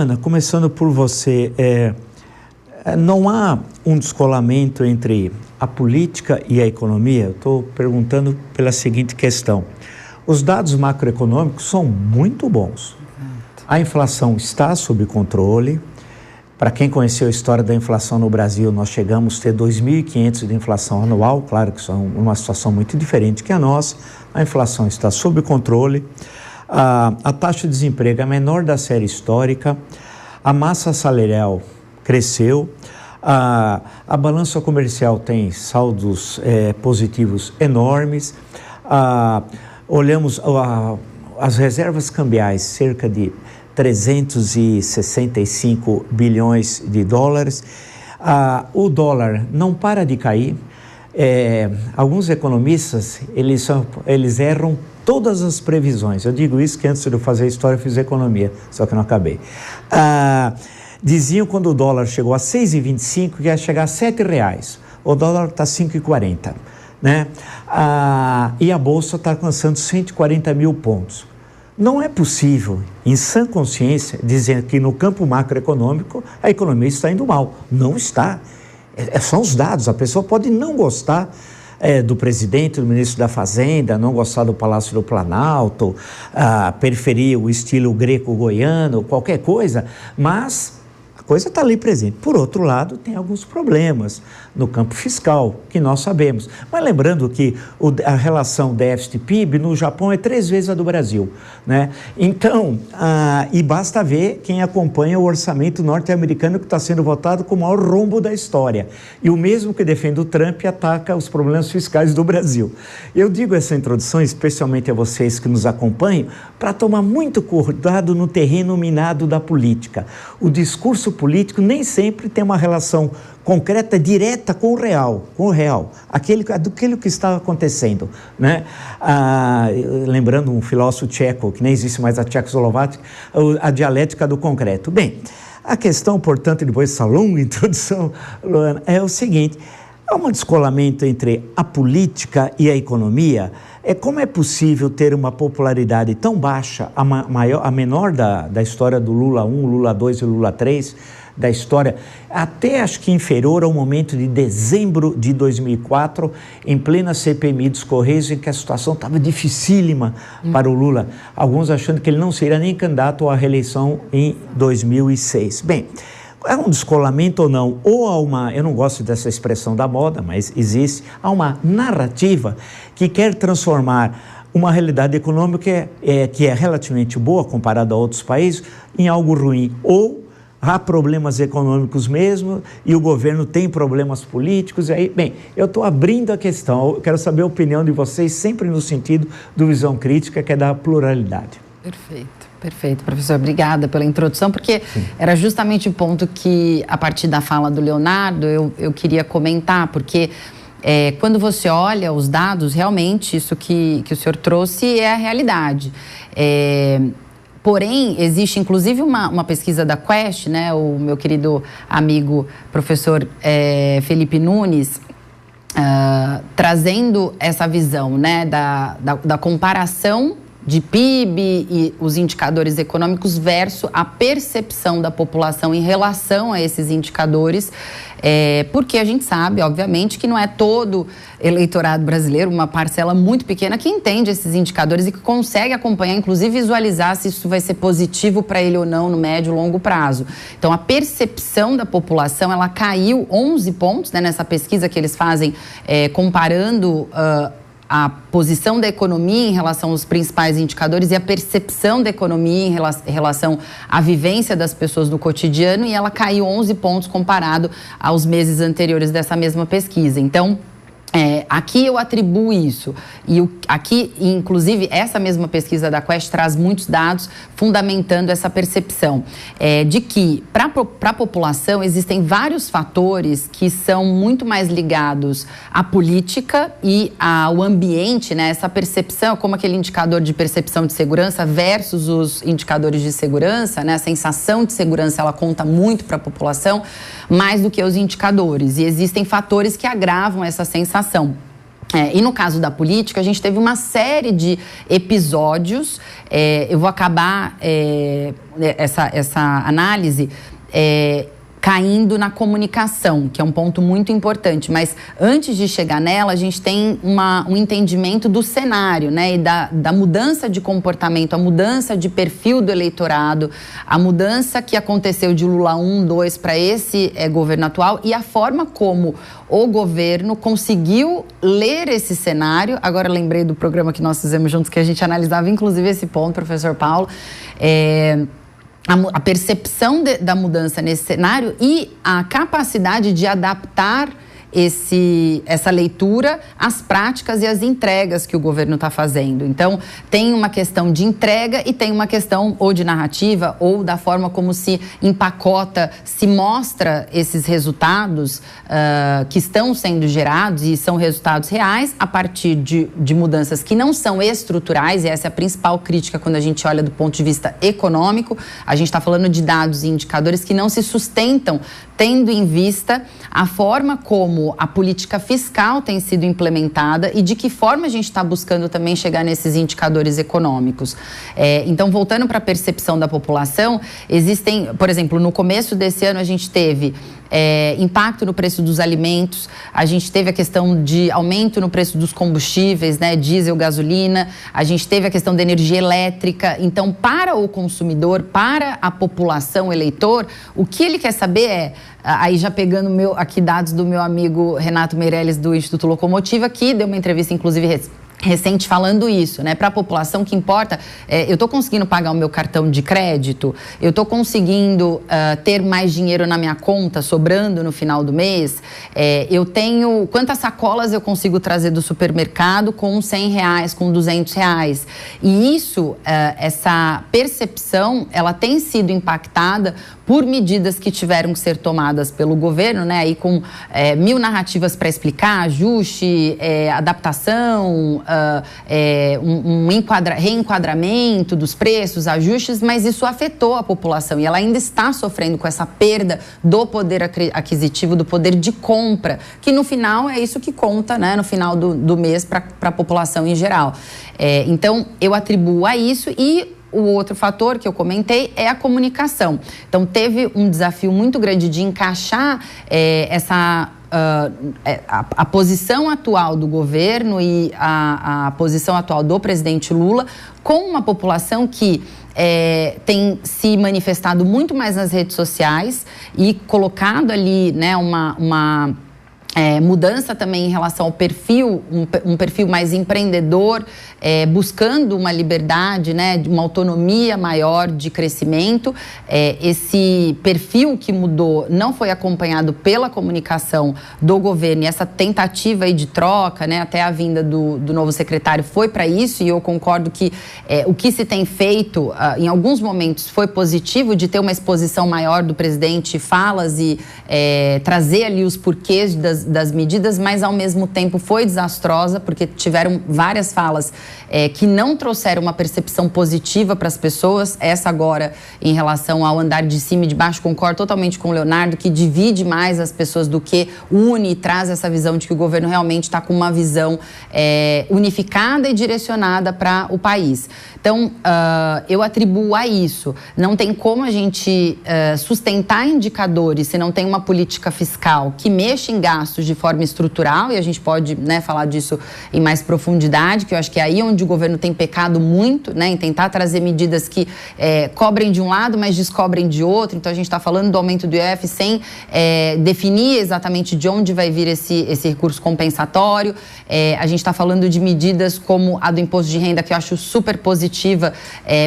Luana, começando por você, não há um descolamento entre a política e a economia? Eu estou perguntando pela seguinte questão. Os dados macroeconômicos são muito bons. A inflação está sob controle. Para quem conheceu a história da inflação no Brasil, nós chegamos a ter 2.500 de inflação anual, claro que isso é uma situação muito diferente que a nossa. A inflação está sob controle, a taxa de desemprego é a menor da série histórica, a massa salarial cresceu, a balança comercial tem saldos positivos enormes, olhamos as reservas cambiais, cerca de 365 bilhões de dólares. O dólar não para de cair. Alguns economistas, eles erram todas as previsões. Eu digo isso que antes de eu fazer a história eu fiz economia, só que não acabei. Diziam quando o dólar chegou a 6,25 que ia chegar a R$7. O dólar está 5,40, né? E a Bolsa está alcançando 140 mil pontos. Não é possível, em sã consciência, dizer que no campo macroeconômico a economia está indo mal. Não está. São os dados. A pessoa pode não gostar do presidente, do ministro da Fazenda, não gostar do Palácio do Planalto, preferir o estilo greco-goiano, qualquer coisa, mas a coisa está ali presente. Por outro lado, tem alguns problemas no campo fiscal, que nós sabemos. Mas lembrando que a relação déficit-PIB no Japão é 3 vezes a do Brasil, né? Então, e basta ver quem acompanha o orçamento norte-americano, que está sendo votado como o maior rombo da história. E o mesmo que defende o Trump ataca os problemas fiscais do Brasil. Eu digo essa introdução, especialmente a vocês que nos acompanham, para tomar muito cuidado no terreno minado da política. O discurso político nem sempre tem uma relação concreta, direta com o real, aquilo que está acontecendo, né? Lembrando um filósofo tcheco, que nem existe mais a Tchecoslováquia, a dialética do concreto. Bem, a questão, portanto, depois dessa longa introdução, Luana, é o seguinte: há um descolamento entre a política e a economia. Como é possível ter uma popularidade tão baixa, a menor da história do Lula 1, Lula 2 e Lula 3, da história, até acho que inferior ao momento de dezembro de 2004, em plena CPMI dos Correios, em que a situação estava dificílima para o Lula, alguns achando que ele não seria nem candidato à reeleição em 2006. Bem, é um descolamento ou não? Ou há eu não gosto dessa expressão da moda, mas existe, há uma narrativa que quer transformar uma realidade econômica que é relativamente boa comparada a outros países em algo ruim, ou há problemas econômicos mesmo e o governo tem problemas políticos. E aí, bem, eu estou abrindo a questão, eu quero saber a opinião de vocês, sempre no sentido do visão crítica, que é da pluralidade. Perfeito, professor. Obrigada pela introdução, porque era justamente o ponto que, a partir da fala do Leonardo, eu queria comentar, porque quando você olha os dados, realmente isso que o senhor trouxe é a realidade. Porém, existe inclusive uma pesquisa da Quest, né, o meu querido amigo professor Felipe Nunes, trazendo essa visão, né, da comparação de PIB e os indicadores econômicos versus a percepção da população em relação a esses indicadores, porque a gente sabe, obviamente, que não é todo eleitorado brasileiro, uma parcela muito pequena que entende esses indicadores e que consegue acompanhar, inclusive visualizar se isso vai ser positivo para ele ou não no médio e longo prazo. Então, a percepção da população, ela caiu 11 pontos, né, nessa pesquisa que eles fazem, comparando a posição da economia em relação aos principais indicadores e a percepção da economia em relação à vivência das pessoas no cotidiano, e ela caiu 11 pontos comparado aos meses anteriores dessa mesma pesquisa. Então, aqui eu atribuo isso. E aqui, inclusive, essa mesma pesquisa da Quest traz muitos dados fundamentando essa percepção de que, para a população, existem vários fatores que são muito mais ligados à política e ao ambiente, né? Essa percepção, como aquele indicador de percepção de segurança versus os indicadores de segurança, né? A sensação de segurança, ela conta muito para a população, mais do que os indicadores. E existem fatores que agravam essa sensação. E no caso da política, a gente teve uma série de episódios. Eu vou acabar essa análise caindo na comunicação, que é um ponto muito importante. Mas antes de chegar nela, a gente tem um entendimento do cenário, né? E da mudança de comportamento, a mudança de perfil do eleitorado, a mudança que aconteceu de Lula 1, 2 para esse governo atual e a forma como o governo conseguiu ler esse cenário. Agora lembrei do programa que nós fizemos juntos, que a gente analisava inclusive esse ponto, professor Paulo. A percepção da mudança nesse cenário e a capacidade de adaptar essa leitura às práticas e às entregas que o governo está fazendo. Então, tem uma questão de entrega e tem uma questão ou de narrativa ou da forma como se empacota, se mostra esses resultados que estão sendo gerados e são resultados reais a partir de mudanças que não são estruturais, e essa é a principal crítica quando a gente olha do ponto de vista econômico. A gente está falando de dados e indicadores que não se sustentam, tendo em vista a forma como a política fiscal tem sido implementada e de que forma a gente está buscando também chegar nesses indicadores econômicos. Então, voltando para a percepção da população, existem, por exemplo, no começo desse ano a gente teve impacto no preço dos alimentos, a gente teve a questão de aumento no preço dos combustíveis, né, diesel, gasolina, a gente teve a questão da energia elétrica. Então, para o consumidor, para a população, eleitor, o que ele quer saber aí já pegando aqui dados do meu amigo Renato Meirelles do Instituto Locomotiva, que deu uma entrevista inclusive recente falando isso, né? Para a população, que importa, eu estou conseguindo pagar o meu cartão de crédito, eu estou conseguindo ter mais dinheiro na minha conta, sobrando no final do mês, eu tenho, quantas sacolas eu consigo trazer do supermercado com R$100, com R$200. E isso, essa percepção, ela tem sido impactada por medidas que tiveram que ser tomadas pelo governo, né? Aí com 1000 narrativas para explicar, ajuste, adaptação, reenquadramento dos preços, ajustes, mas isso afetou a população e ela ainda está sofrendo com essa perda do poder aquisitivo, do poder de compra, que no final é isso que conta, né? No final do mês para a população em geral. Então, eu atribuo a isso. E o outro fator que eu comentei é a comunicação. Então, teve um desafio muito grande de encaixar a posição atual do governo e a posição atual do presidente Lula com uma população que tem se manifestado muito mais nas redes sociais e colocado ali, né, uma mudança também em relação ao perfil, um perfil mais empreendedor, buscando uma liberdade, né, uma autonomia maior de crescimento. Esse perfil que mudou não foi acompanhado pela comunicação do governo, e essa tentativa aí de troca, né, até a vinda do novo secretário foi para isso, e eu concordo que o que se tem feito, em alguns momentos, foi positivo, de ter uma exposição maior do presidente, falas e trazer ali os porquês das medidas, mas ao mesmo tempo foi desastrosa, porque tiveram várias falas que não trouxeram uma percepção positiva para as pessoas. Essa agora, em relação ao andar de cima e de baixo, concordo totalmente com o Leonardo, que divide mais as pessoas do que une e traz essa visão de que o governo realmente está com uma visão unificada e direcionada para o país. Então, eu atribuo a isso. Não tem como a gente sustentar indicadores se não tem uma política fiscal que mexa em gastos de forma estrutural, e a gente pode, né, falar disso em mais profundidade, que eu acho que é aí onde o governo tem pecado muito, né, em tentar trazer medidas que cobrem de um lado, mas descobrem de outro. Então, a gente está falando do aumento do IOF sem definir exatamente de onde vai vir esse recurso compensatório. A gente está falando de medidas como a do imposto de renda, que eu acho super positiva,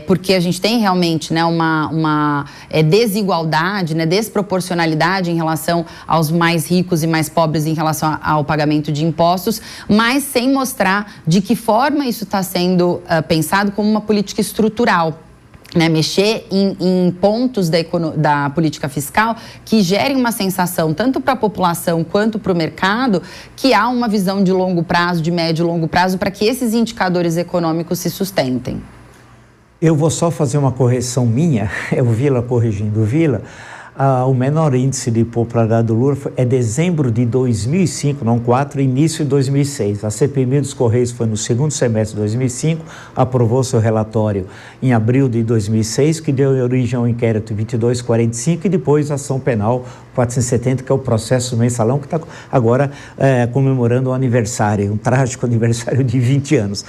porque a gente tem realmente, né, uma desigualdade, né, desproporcionalidade em relação aos mais ricos e mais pobres em relação ao pagamento de impostos, mas sem mostrar de que forma isso está sendo pensado como uma política estrutural. Né, mexer em pontos da política fiscal que gerem uma sensação, tanto para a população quanto para o mercado, que há uma visão de longo prazo, de médio e longo prazo, para que esses indicadores econômicos se sustentem. Eu vou só fazer uma correção minha, é o Vila corrigindo o Vila. o menor índice de popularidade do Lula é dezembro de 2005, não 4, início de 2006. A CPMI dos Correios foi no segundo semestre de 2005, aprovou seu relatório em abril de 2006, que deu origem ao inquérito 2245 e depois a ação penal 470, que é o processo mensalão, que está agora comemorando o aniversário, um trágico aniversário de 20 anos.